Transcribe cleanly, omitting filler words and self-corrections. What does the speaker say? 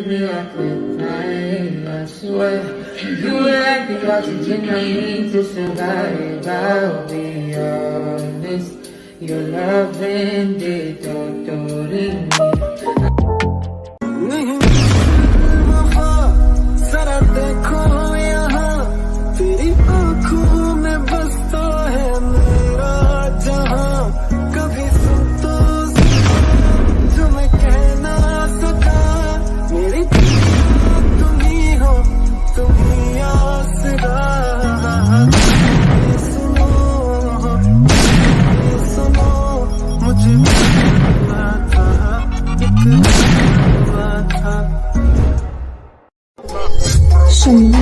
me up with pain, I swear. You were like the oxygen I need to survive. I'll be honest, your love ended, don't me. जरा देखो यहाँ तेरी आँखों में बसता है मेरा जहाँ कभी सुन तो जो मैं कह ना सका मेरी तुम ही हो तुम ही आसरा ये सुनो मुझे मिलना था इतना था 什么？